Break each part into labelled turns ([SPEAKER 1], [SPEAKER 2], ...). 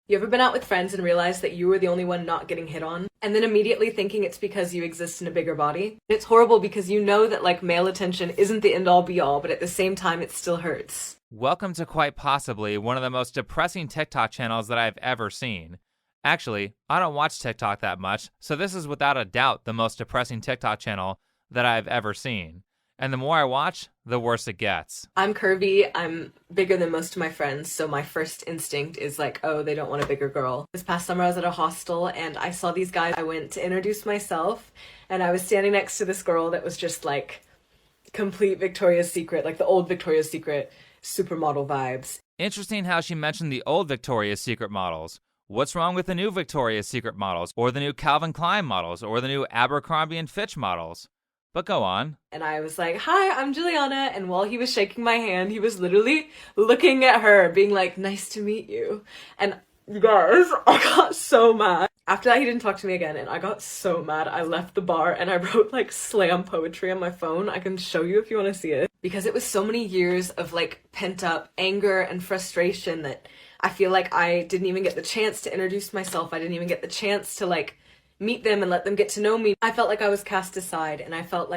[SPEAKER 1] You ever been out with friends and realized that you were the only one not getting hit on? And then immediately thinking it's because you exist in a bigger body? It's horrible because you know that male attention isn't the end all be all, but at the same time it still hurts.
[SPEAKER 2] Welcome to quite possibly one of the most depressing TikTok channels that I've ever seen. Actually, I don't watch TikTok that much, so this is without a doubt the most depressing TikTok channel that I've ever seen. And the more I watch, the worse it gets.
[SPEAKER 1] I'm curvy, I'm bigger than most of my friends, so my first instinct is oh, they don't want a bigger girl. This past summer I was at a hostel and I saw these guys. I went to introduce myself and I was standing next to this girl that was just complete Victoria's Secret, the old Victoria's Secret supermodel vibes.
[SPEAKER 2] Interesting how she mentioned the old Victoria's Secret models. What's wrong with the new Victoria's Secret models, or the new Calvin Klein models, or the new Abercrombie & Fitch models? But go on.
[SPEAKER 1] And I was like, hi, I'm Juliana. And while he was shaking my hand, he was literally looking at her, being like, nice to meet you. And you guys, I got so mad. After that, he didn't talk to me again, and I got so mad. I left the bar and I wrote slam poetry on my phone. I can show you if you want to see it. Because it was so many years of pent up anger and frustration that I feel I didn't even get the chance to introduce myself. I didn't even get the chance to meet them and let them get to know me. I felt I was cast aside, and I felt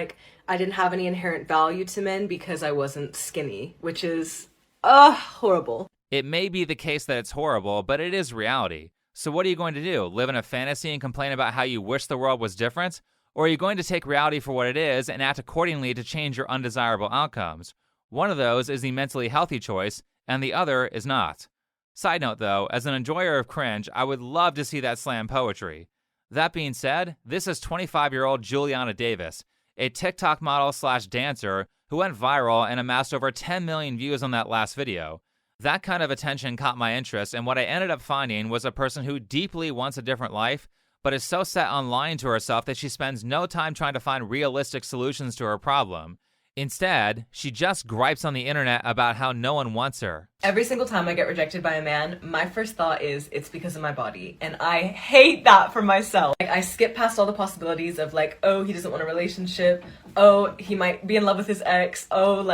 [SPEAKER 1] I didn't have any inherent value to men because I wasn't skinny, which is horrible.
[SPEAKER 2] It may be the case that it's horrible, but it is reality. So what are you going to do? Live in a fantasy and complain about how you wish the world was different? Or are you going to take reality for what it is and act accordingly to change your undesirable outcomes? One of those is the mentally healthy choice, and the other is not. Side note though, as an enjoyer of cringe, I would love to see that slam poetry. That being said, this is 25-year-old Juliana Davis, a TikTok model/dancer who went viral and amassed over 10 million views on that last video. That kind of attention caught my interest, and what I ended up finding was a person who deeply wants a different life, but is so set on lying to herself that she spends no time trying to find realistic solutions to her problem. Instead, she just gripes on the internet about how no one wants her.
[SPEAKER 1] Every single time I get rejected by a man, my first thought is it's because of my body. And I hate that for myself. I skip past all the possibilities of oh, he doesn't want a relationship. Oh, he might be in love with his ex. Oh,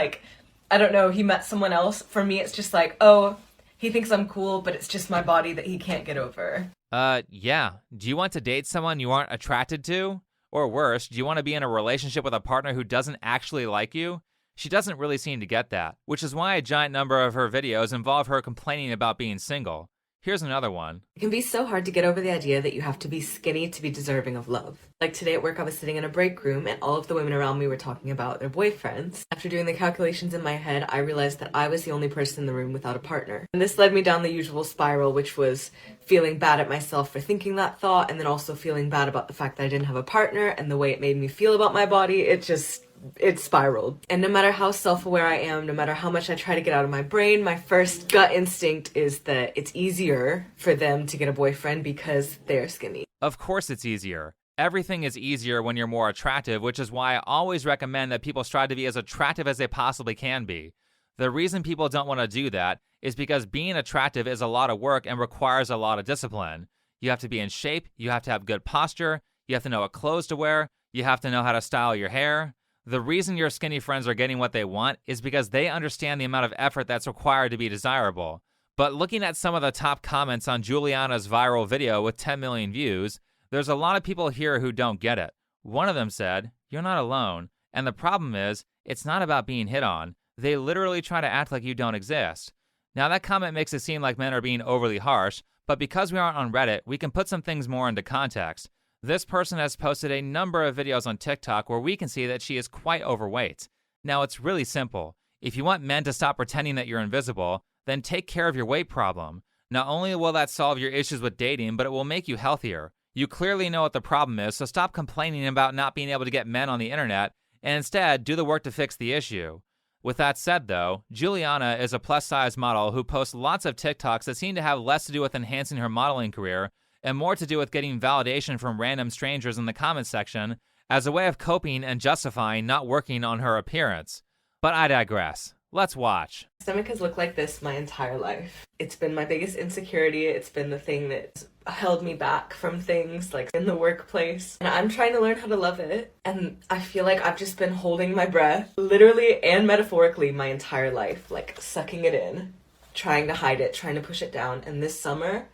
[SPEAKER 1] I don't know, he met someone else. For me, it's just oh, he thinks I'm cool, but it's just my body that he can't get over.
[SPEAKER 2] Yeah. Do you want to date someone you aren't attracted to? Or worse, do you want to be in a relationship with a partner who doesn't actually like you? She doesn't really seem to get that, which is why a giant number of her videos involve her complaining about being single. Here's another one.
[SPEAKER 1] It can be so hard to get over the idea that you have to be skinny to be deserving of love. Today at work, I was sitting in a break room and all of the women around me were talking about their boyfriends. After doing the calculations in my head, I realized that I was the only person in the room without a partner. And this led me down the usual spiral, which was feeling bad at myself for thinking that thought, and then also feeling bad about the fact that I didn't have a partner and the way it made me feel about my body. It spiraled. And no matter how self-aware I am, no matter how much I try to get out of my brain, my first gut instinct is that it's easier for them to get a boyfriend because they're skinny.
[SPEAKER 2] Of course it's easier. Everything is easier when you're more attractive, which is why I always recommend that people strive to be as attractive as they possibly can be. The reason people don't want to do that is because being attractive is a lot of work and requires a lot of discipline. You have to be in shape, you have to have good posture, you have to know what clothes to wear, you have to know how to style your hair. The reason your skinny friends are getting what they want is because they understand the amount of effort that's required to be desirable. But looking at some of the top comments on Juliana's viral video with 10 million views, there's a lot of people here who don't get it. One of them said, "You're not alone. And the problem is, it's not about being hit on. They literally try to act like you don't exist." Now that comment makes it seem like men are being overly harsh, but because we aren't on Reddit, we can put some things more into context. This person has posted a number of videos on TikTok where we can see that she is quite overweight. Now it's really simple. If you want men to stop pretending that you're invisible, then take care of your weight problem. Not only will that solve your issues with dating, but it will make you healthier. You clearly know what the problem is, so stop complaining about not being able to get men on the internet, and instead do the work to fix the issue. With that said though, Juliana is a plus-size model who posts lots of TikToks that seem to have less to do with enhancing her modeling career and more to do with getting validation from random strangers in the comments section as a way of coping and justifying not working on her appearance. But I digress. Let's watch.
[SPEAKER 1] My stomach has looked like this my entire life. It's been my biggest insecurity. It's been the thing that's held me back from things in the workplace. And I'm trying to learn how to love it. And I feel like I've just been holding my breath, literally and metaphorically, my entire life, sucking it in, trying to hide it, trying to push it down. And this summer,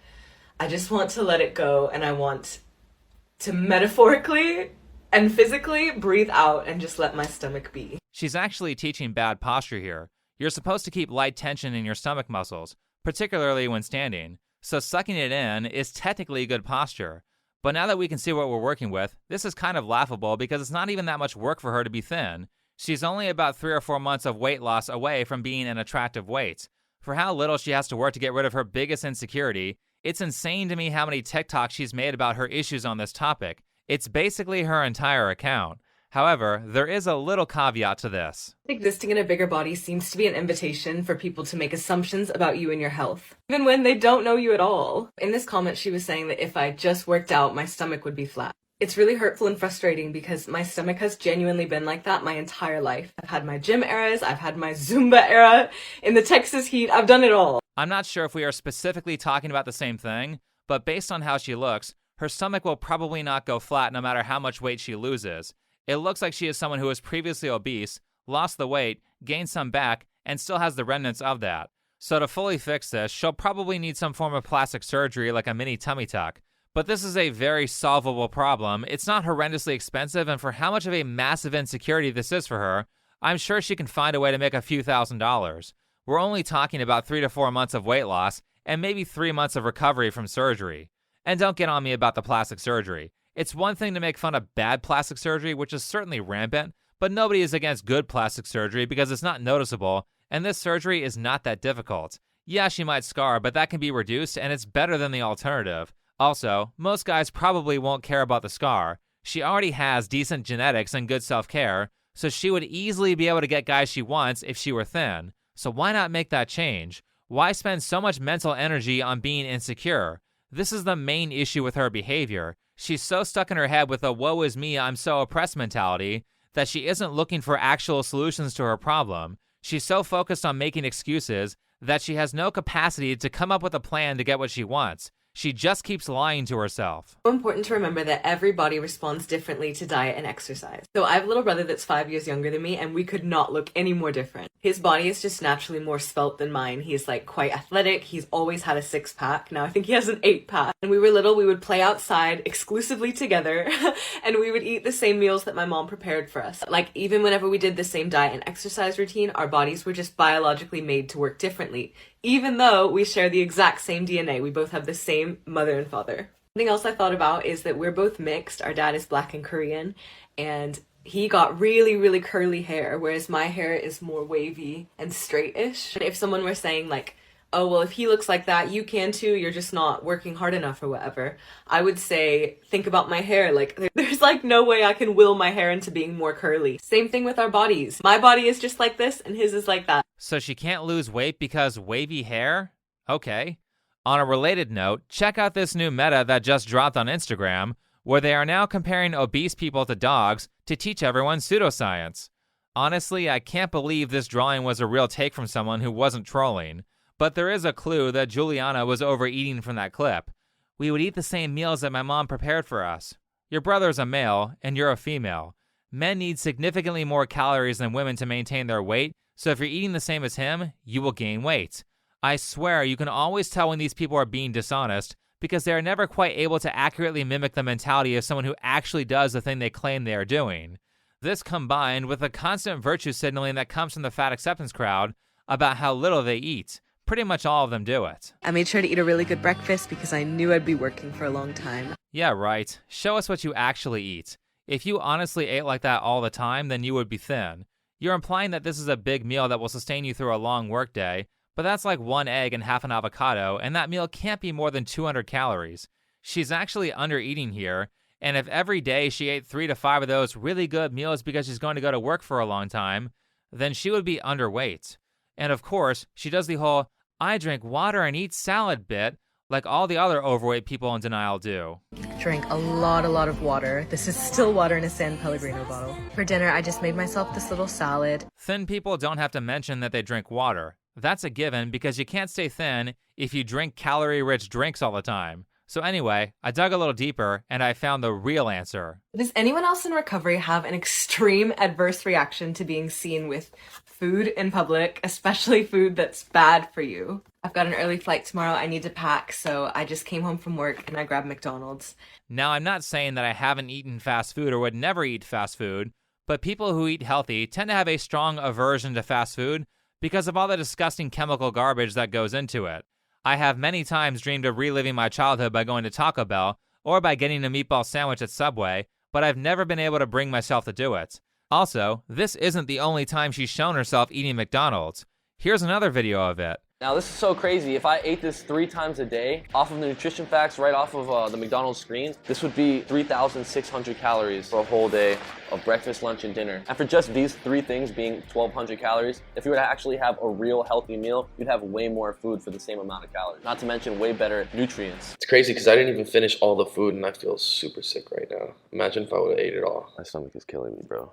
[SPEAKER 1] I just want to let it go, and I want to metaphorically and physically breathe out and just let my stomach be.
[SPEAKER 2] She's actually teaching bad posture here. You're supposed to keep light tension in your stomach muscles, particularly when standing, so sucking it in is technically good posture. But now that we can see what we're working with, this is kind of laughable because it's not even that much work for her to be thin. She's only about 3 or 4 months of weight loss away from being an attractive weight. For how little she has to work to get rid of her biggest insecurity, it's insane to me how many TikToks she's made about her issues on this topic. It's basically her entire account. However, there is a little caveat to this.
[SPEAKER 1] Existing in a bigger body seems to be an invitation for people to make assumptions about you and your health, even when they don't know you at all. In this comment, she was saying that if I just worked out, my stomach would be flat. It's really hurtful and frustrating because my stomach has genuinely been like that my entire life. I've had my gym eras, I've had my Zumba era, in the Texas heat, I've done it all.
[SPEAKER 2] I'm not sure if we are specifically talking about the same thing, but based on how she looks, her stomach will probably not go flat no matter how much weight she loses. It looks like she is someone who was previously obese, lost the weight, gained some back, and still has the remnants of that. So to fully fix this, she'll probably need some form of plastic surgery like a mini tummy tuck. But this is a very solvable problem. It's not horrendously expensive, and for how much of a massive insecurity this is for her, I'm sure she can find a way to make a few $1,000s. We're only talking about 3 to 4 months of weight loss and maybe 3 months of recovery from surgery. And don't get on me about the plastic surgery. It's one thing to make fun of bad plastic surgery, which is certainly rampant, but nobody is against good plastic surgery because it's not noticeable, and this surgery is not that difficult. Yeah, she might scar, but that can be reduced, and it's better than the alternative. Also, most guys probably won't care about the scar. She already has decent genetics and good self-care, so she would easily be able to get guys she wants if she were thin. So why not make that change? Why spend so much mental energy on being insecure? This is the main issue with her behavior. She's so stuck in her head with a woe is me, I'm so oppressed mentality that she isn't looking for actual solutions to her problem. She's so focused on making excuses that she has no capacity to come up with a plan to get what she wants. She just keeps lying to herself.
[SPEAKER 1] It's important to remember that every body responds differently to diet and exercise. So I have a little brother that's 5 years younger than me, and we could not look any more different. His body is just naturally more svelte than mine. He's like quite athletic. He's always had a 6-pack. Now I think he has an 8-pack. When we were little, we would play outside exclusively together and we would eat the same meals that my mom prepared for us. Like even whenever we did the same diet and exercise routine, our bodies were just biologically made to work differently. Even though we share the exact same DNA, we both have the same mother and father. Something else I thought about is that we're both mixed. Our dad is Black and Korean, and he got really, really curly hair, whereas my hair is more wavy and straight-ish. And if someone were saying like, oh, well, if he looks like that, you can too, you're just not working hard enough or whatever, I would say, think about my hair. Like, there's like no way I can will my hair into being more curly. Same thing with our bodies. My body is just like this, and his is like that.
[SPEAKER 2] So she can't lose weight because wavy hair? Okay. On a related note, check out this new meta that just dropped on Instagram, where they are now comparing obese people to dogs to teach everyone pseudoscience. Honestly, I can't believe this drawing was a real take from someone who wasn't trolling. But there is a clue that Juliana was overeating from that clip. We would eat the same meals that my mom prepared for us. Your brother's a male, and you're a female. Men need significantly more calories than women to maintain their weight, so if you're eating the same as him, you will gain weight. I swear you can always tell when these people are being dishonest because they are never quite able to accurately mimic the mentality of someone who actually does the thing they claim they are doing. This combined with the constant virtue signaling that comes from the fat acceptance crowd about how little they eat. Pretty much all of them do it.
[SPEAKER 1] I made sure to eat a really good breakfast because I knew I'd be working for a long time.
[SPEAKER 2] Yeah, right. Show us what you actually eat. If you honestly ate like that all the time, then you would be thin. You're implying that this is a big meal that will sustain you through a long workday, but that's like 1 egg and half an avocado, and that meal can't be more than 200 calories. She's actually under-eating here, and if every day she ate 3 to 5 of those really good meals because she's going to go to work for a long time, then she would be underweight. And of course, she does the whole, I drink water and eat salad bit, like all the other overweight people in denial do.
[SPEAKER 1] Drank a lot of water. This is still water in a San Pellegrino bottle. For dinner, I just made myself this little salad.
[SPEAKER 2] Thin people don't have to mention that they drink water. That's a given because you can't stay thin if you drink calorie-rich drinks all the time. So anyway, I dug a little deeper and I found the real answer.
[SPEAKER 1] Does anyone else in recovery have an extreme adverse reaction to being seen with food in public, especially food that's bad for you? I've got an early flight tomorrow. I need to pack, so I just came home from work and I grabbed McDonald's.
[SPEAKER 2] Now, I'm not saying that I haven't eaten fast food or would never eat fast food, but people who eat healthy tend to have a strong aversion to fast food because of all the disgusting chemical garbage that goes into it. I have many times dreamed of reliving my childhood by going to Taco Bell or by getting a meatball sandwich at Subway, but I've never been able to bring myself to do it. Also, this isn't the only time she's shown herself eating McDonald's. Here's another video of it.
[SPEAKER 3] Now this is so crazy. If I ate this 3 times a day, off of the nutrition facts, right off of the McDonald's screen, this would be 3,600 calories for a whole day of breakfast, lunch, and dinner. And for just these 3 things being 1,200 calories, if you were to actually have a real healthy meal, you'd have way more food for the same amount of calories. Not to mention way better nutrients.
[SPEAKER 4] It's crazy because I didn't even finish all the food and I feel super sick right now. Imagine if I would have ate it all.
[SPEAKER 3] My stomach is killing me, bro.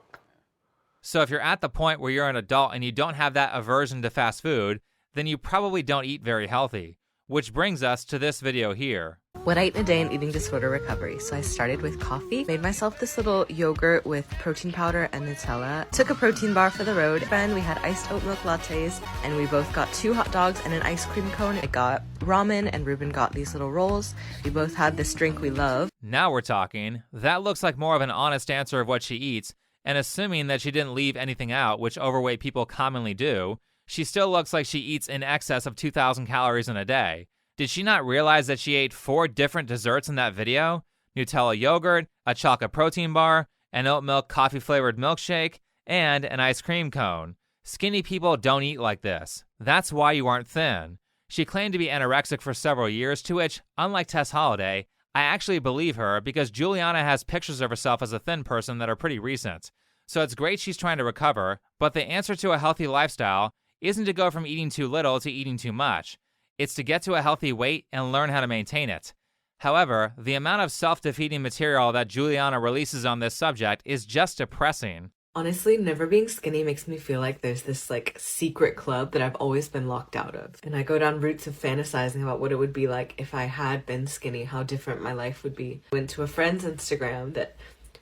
[SPEAKER 2] So if you're at the point where you're an adult and you don't have that aversion to fast food, then you probably don't eat very healthy. Which brings us to this video here.
[SPEAKER 1] What I eat in a day in eating disorder recovery. So I started with coffee, made myself this little yogurt with protein powder and Nutella, took a protein bar for the road, then we had iced oat milk lattes, and we both got 2 hot dogs and an ice cream cone. I got ramen and Ruben got these little rolls. We both had this drink we love.
[SPEAKER 2] Now we're talking. That looks like more of an honest answer of what she eats, and assuming that she didn't leave anything out, which overweight people commonly do, she still looks like she eats in excess of 2,000 calories in a day. Did she not realize that she ate 4 different desserts in that video? Nutella yogurt, a chocolate protein bar, an oat milk coffee-flavored milkshake, and an ice cream cone. Skinny people don't eat like this. That's why you aren't thin. She claimed to be anorexic for several years, to which, unlike Tess Holliday, I actually believe her because Juliana has pictures of herself as a thin person that are pretty recent. So it's great she's trying to recover, but the answer to a healthy lifestyle isn't to go from eating too little to eating too much. It's to get to a healthy weight and learn how to maintain it. However, the amount of self-defeating material that Juliana releases on this subject is just depressing.
[SPEAKER 1] Honestly, never being skinny makes me feel like there's this secret club that I've always been locked out of. And I go down routes of fantasizing about what it would be like if I had been skinny, how different my life would be. I went to a friend's Instagram that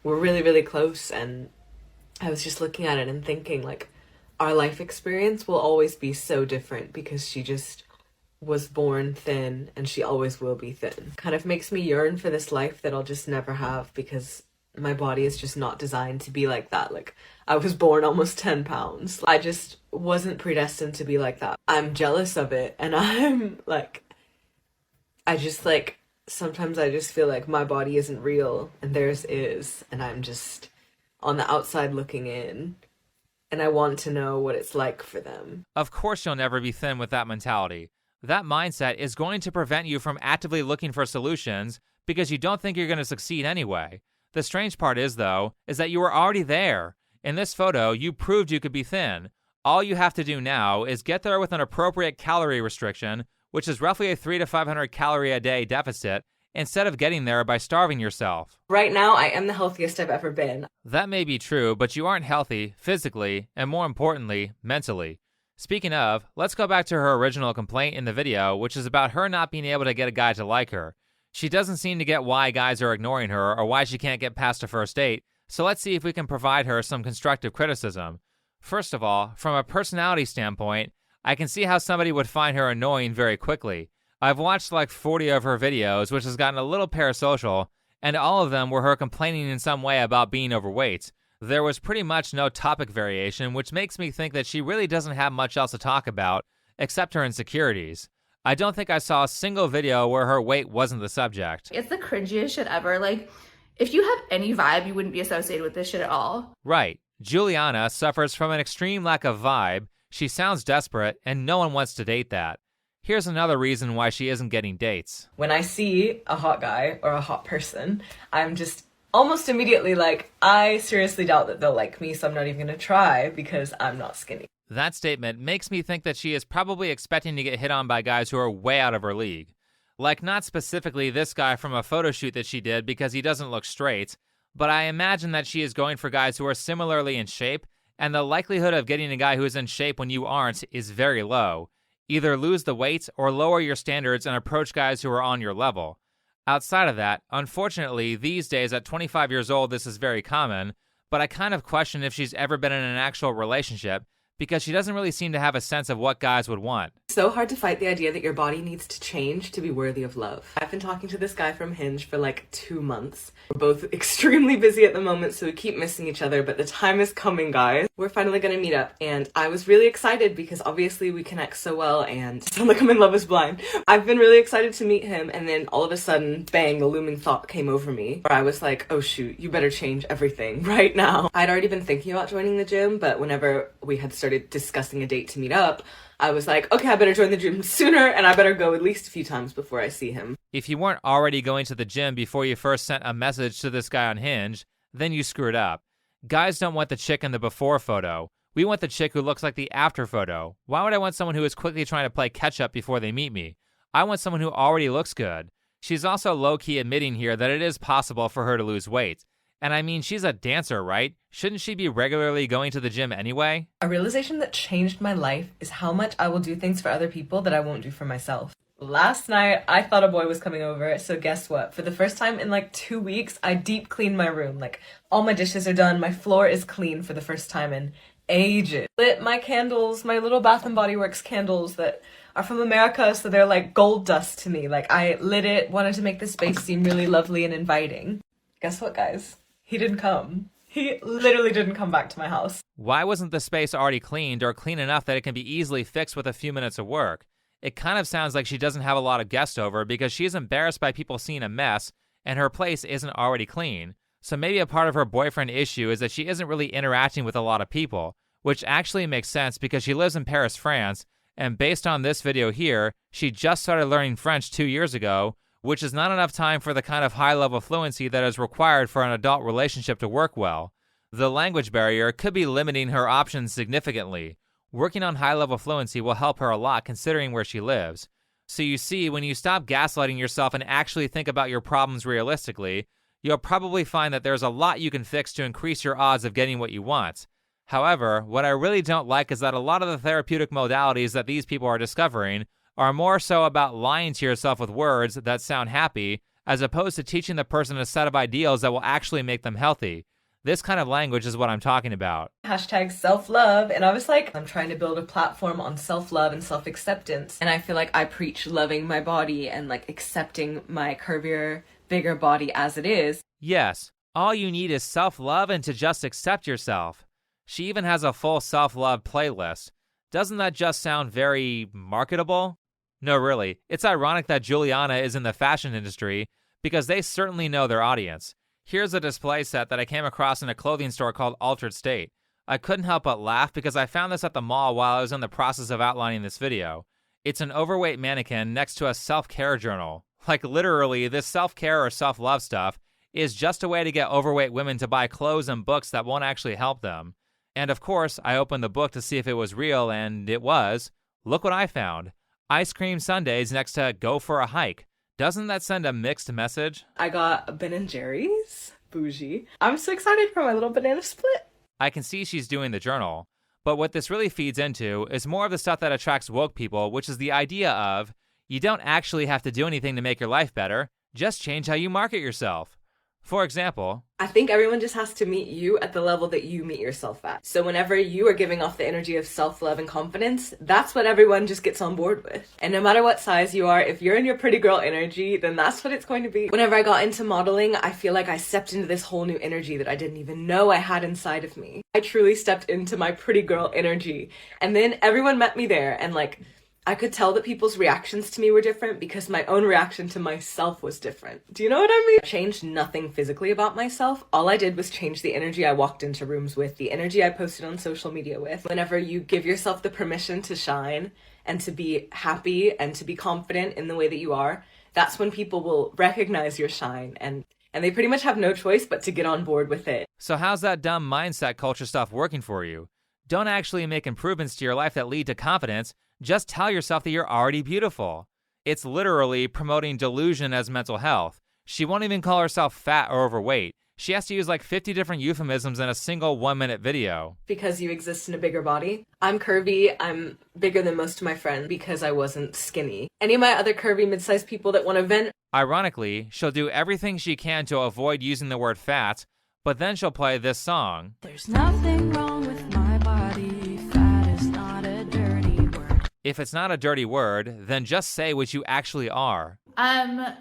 [SPEAKER 1] were really, really close, and I was just looking at it and thinking our life experience will always be so different because she just was born thin and she always will be thin. Kind of makes me yearn for this life that I'll just never have because my body is just not designed to be like that. I was born almost 10 pounds. I just wasn't predestined to be like that. I'm jealous of it, and I'm sometimes I just feel like my body isn't real and theirs is, and I'm just on the outside looking in, and I want to know what it's like for them.
[SPEAKER 2] Of course you'll never be thin with that mentality. That mindset is going to prevent you from actively looking for solutions because you don't think you're going to succeed anyway. The strange part is, though, is that you were already there. In this photo, you proved you could be thin. All you have to do now is get there with an appropriate calorie restriction, which is roughly a 300 to 500 calorie a day deficit, instead of getting there by starving yourself.
[SPEAKER 1] Right now, I am the healthiest I've ever been.
[SPEAKER 2] That may be true, but you aren't healthy physically and, more importantly, mentally. Speaking of, let's go back to her original complaint in the video, which is about her not being able to get a guy to like her. She doesn't seem to get why guys are ignoring her or why she can't get past a first date, so let's see if we can provide her some constructive criticism. First of all, from a personality standpoint, I can see how somebody would find her annoying very quickly. I've watched 40 of her videos, which has gotten a little parasocial, and all of them were her complaining in some way about being overweight. There was pretty much no topic variation, which makes me think that she really doesn't have much else to talk about, except her insecurities. I don't think I saw a single video where her weight wasn't the subject.
[SPEAKER 5] It's the cringiest shit ever. If you have any vibe, you wouldn't be associated with this shit at all.
[SPEAKER 2] Right. Juliana suffers from an extreme lack of vibe, she sounds desperate, and no one wants to date that. Here's another reason why she isn't getting dates.
[SPEAKER 1] When I see a hot guy or a hot person, I'm just almost immediately I seriously doubt that they'll like me, so I'm not even gonna try because I'm not skinny.
[SPEAKER 2] That statement makes me think that she is probably expecting to get hit on by guys who are way out of her league. Not specifically this guy from a photo shoot that she did because he doesn't look straight, but I imagine that she is going for guys who are similarly in shape, and the likelihood of getting a guy who is in shape when you aren't is very low. Either lose the weight or lower your standards and approach guys who are on your level. Outside of that, unfortunately, these days at 25 years old, this is very common, but I kind of question if she's ever been in an actual relationship because she doesn't really seem to have a sense of what guys would want.
[SPEAKER 1] So hard to fight the idea that your body needs to change to be worthy of love. I've been talking to this guy from Hinge for like 2 months. We're both extremely busy at the moment, so we keep missing each other, but the time is coming, guys. We're finally gonna meet up, and I was really excited because obviously we connect so well, and I sound like I'm in love is blind. I've been really excited to meet him, and then all of a sudden, bang, the looming thought came over me, where I was like, oh shoot, you better change everything right now. I'd already been thinking about joining the gym, but whenever we had started discussing a date to meet up, I was like, okay, I better join the gym sooner, and I better go at least a few times before I see him.
[SPEAKER 2] If you weren't already going to the gym before you first sent a message to this guy on Hinge, then you screwed up. Guys don't want the chick in the before photo. We want the chick who looks like the after photo. Why would I want someone who is quickly trying to play catch up before they meet me? I want someone who already looks good. She's also low-key admitting here that it is possible for her to lose weight. And I mean, she's a dancer, right? Shouldn't she be regularly going to the gym anyway?
[SPEAKER 1] A realization that changed my life is how much I will do things for other people that I won't do for myself. Last night, I thought a boy was coming over, so guess what? For the first time in like 2 weeks, I deep cleaned my room. Like, all my dishes are done, my floor is clean for the first time in ages. Lit my candles, my little Bath & Body Works candles that are from America, so they're like gold dust to me. Like, I lit it, wanted to make the space seem really lovely and inviting. Guess what, guys? He didn't come. He literally didn't come back to my house.
[SPEAKER 2] Why wasn't the space already cleaned or clean enough that it can be easily fixed with a few minutes of work? It kind of sounds like she doesn't have a lot of guests over because she's embarrassed by people seeing a mess and her place isn't already clean. So maybe a part of her boyfriend issue is that she isn't really interacting with a lot of people, which actually makes sense because she lives in Paris, France, and based on this video here, she just started learning French 2 years ago, which is not enough time for the kind of high-level fluency that is required for an adult relationship to work well. The language barrier could be limiting her options significantly. Working on high-level fluency will help her a lot considering where she lives. So you see, when you stop gaslighting yourself and actually think about your problems realistically, you'll probably find that there's a lot you can fix to increase your odds of getting what you want. However, what I really don't like is that a lot of the therapeutic modalities that these people are discovering are more so about lying to yourself with words that sound happy, as opposed to teaching the person a set of ideals that will actually make them healthy. This kind of language is what I'm talking about.
[SPEAKER 1] Hashtag self-love, and I was like, I'm trying to build a platform on self-love and self-acceptance, and I feel like I preach loving my body and like accepting my curvier, bigger body as it is.
[SPEAKER 2] Yes, all you need is self-love and to just accept yourself. She even has a full self-love playlist. Doesn't that just sound very marketable? No, really. It's ironic that Juliana is in the fashion industry because they certainly know their audience. Here's a display set that I came across in a clothing store called Altered State. I couldn't help but laugh because I found this at the mall while I was in the process of outlining this video. It's an overweight mannequin next to a self-care journal. Like literally, this self-care or self-love stuff is just a way to get overweight women to buy clothes and books that won't actually help them. And of course, I opened the book to see if it was real, and it was. Look what I found. Ice cream sundaes next to go for a hike. Doesn't that send a mixed message?
[SPEAKER 1] I got a Ben & Jerry's. Bougie. I'm so excited for my little banana split.
[SPEAKER 2] I can see she's doing the journal. But what this really feeds into is more of the stuff that attracts woke people, which is the idea of, you don't actually have to do anything to make your life better, just change how you market yourself. For example,
[SPEAKER 1] I think everyone just has to meet you at the level that you meet yourself at. So whenever you are giving off the energy of self-love and confidence, that's what everyone just gets on board with. And no matter what size you are, if you're in your pretty girl energy, then that's what it's going to be. Whenever I got into modeling, I feel like I stepped into this whole new energy that I didn't even know I had inside of me. I truly stepped into my pretty girl energy. And then everyone met me there, and like, I could tell that people's reactions to me were different because my own reaction to myself was different. Do you know what I mean? I changed nothing physically about myself. All I did was change the energy I walked into rooms with, the energy I posted on social media with. Whenever you give yourself the permission to shine and to be happy and to be confident in the way that you are, that's when people will recognize your shine and they pretty much have no choice but to get on board with it.
[SPEAKER 2] So how's that dumb mindset culture stuff working for you? Don't actually make improvements to your life that lead to confidence. Just tell yourself that you're already beautiful. It's literally promoting delusion as mental health. She won't even call herself fat or overweight. She has to use like 50 different euphemisms in a single 1-minute video.
[SPEAKER 1] Because you exist in a bigger body. I'm curvy, I'm bigger than most of my friends because I wasn't skinny. Any of my other curvy mid-sized people that want to vent
[SPEAKER 2] Ironically, she'll do everything she can to avoid using the word fat, but then she'll play this song.
[SPEAKER 6] There's nothing wrong with my body. Fat is not a dirty word.
[SPEAKER 2] If it's not a dirty word, then just say what you actually are.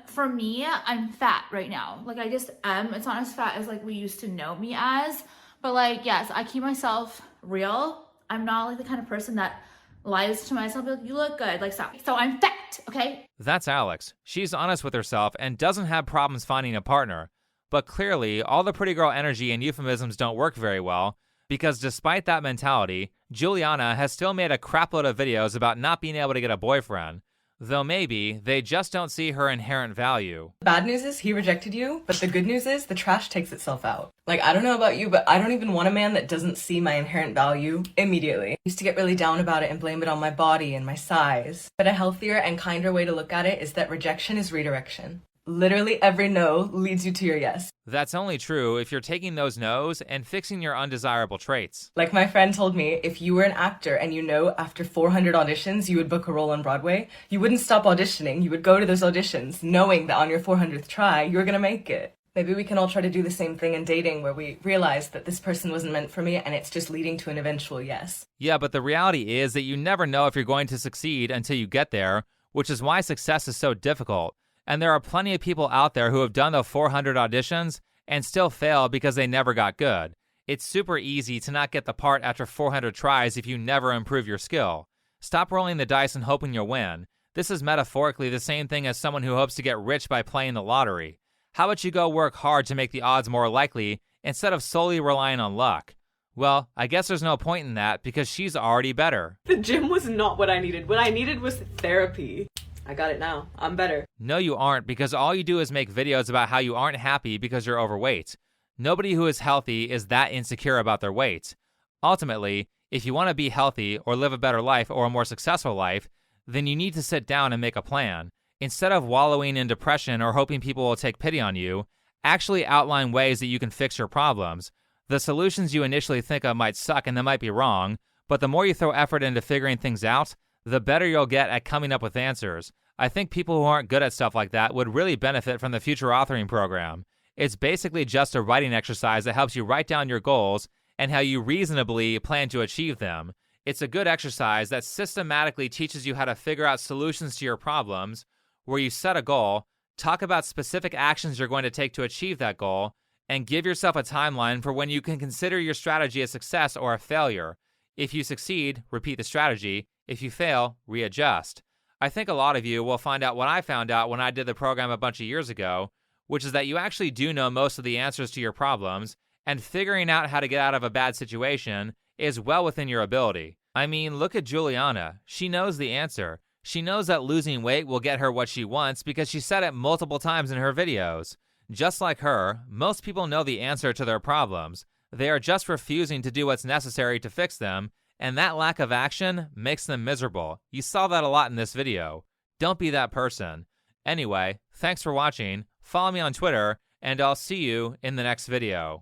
[SPEAKER 5] For me, I'm fat right now. Like, I just am. It's not as fat as, like, we used to know me as. But, like, yes, I keep myself real. I'm not, like, the kind of person that lies to myself, like, you look good, like, stop. So I'm fat, okay?
[SPEAKER 2] That's Alex. She's honest with herself and doesn't have problems finding a partner. But clearly, all the pretty girl energy and euphemisms don't work very well, because despite that mentality, Juliana has still made a crapload of videos about not being able to get a boyfriend. Though maybe they just don't see her inherent value.
[SPEAKER 1] The bad news is he rejected you, but the good news is the trash takes itself out. Like, I don't know about you, but I don't even want a man that doesn't see my inherent value immediately. I used to get really down about it and blame it on my body and my size. But a healthier and kinder way to look at it is that rejection is redirection. Literally every no leads you to your yes.
[SPEAKER 2] That's only true if you're taking those no's and fixing your undesirable traits.
[SPEAKER 1] Like my friend told me, if you were an actor and you know after 400 auditions you would book a role on Broadway, you wouldn't stop auditioning. You would go to those auditions knowing that on your 400th try, you were gonna make it. Maybe we can all try to do the same thing in dating where we realize that this person wasn't meant for me and it's just leading to an eventual yes.
[SPEAKER 2] Yeah, but the reality is that you never know if you're going to succeed until you get there, which is why success is so difficult. And there are plenty of people out there who have done the 400 auditions and still fail because they never got good. It's super easy to not get the part after 400 tries if you never improve your skill. Stop rolling the dice and hoping you'll win. This is metaphorically the same thing as someone who hopes to get rich by playing the lottery. How about you go work hard to make the odds more likely instead of solely relying on luck? Well, I guess there's no point in that because she's already better.
[SPEAKER 1] The gym was not what I needed. What I needed was therapy. I got it now. I'm better.
[SPEAKER 2] No, you aren't, because all you do is make videos about how you aren't happy because you're overweight. Nobody who is healthy is that insecure about their weight. Ultimately, if you want to be healthy or live a better life or a more successful life, then you need to sit down and make a plan. Instead of wallowing in depression or hoping people will take pity on you, actually outline ways that you can fix your problems. The solutions you initially think of might suck and they might be wrong, but the more you throw effort into figuring things out, the better you'll get at coming up with answers. I think people who aren't good at stuff like that would really benefit from the future authoring program. It's basically just a writing exercise that helps you write down your goals and how you reasonably plan to achieve them. It's a good exercise that systematically teaches you how to figure out solutions to your problems, where you set a goal, talk about specific actions you're going to take to achieve that goal, and give yourself a timeline for when you can consider your strategy a success or a failure. If you succeed, repeat the strategy. If you fail, readjust. I think a lot of you will find out what I found out when I did the program a bunch of years ago, which is that you actually do know most of the answers to your problems, and figuring out how to get out of a bad situation is well within your ability. I mean, look at Juliana. She knows the answer. She knows that losing weight will get her what she wants because she said it multiple times in her videos. Just like her, most people know the answer to their problems. They are just refusing to do what's necessary to fix them, and that lack of action makes them miserable. You saw that a lot in this video. Don't be that person. Anyway, thanks for watching. Follow me on Twitter, and I'll see you in the next video.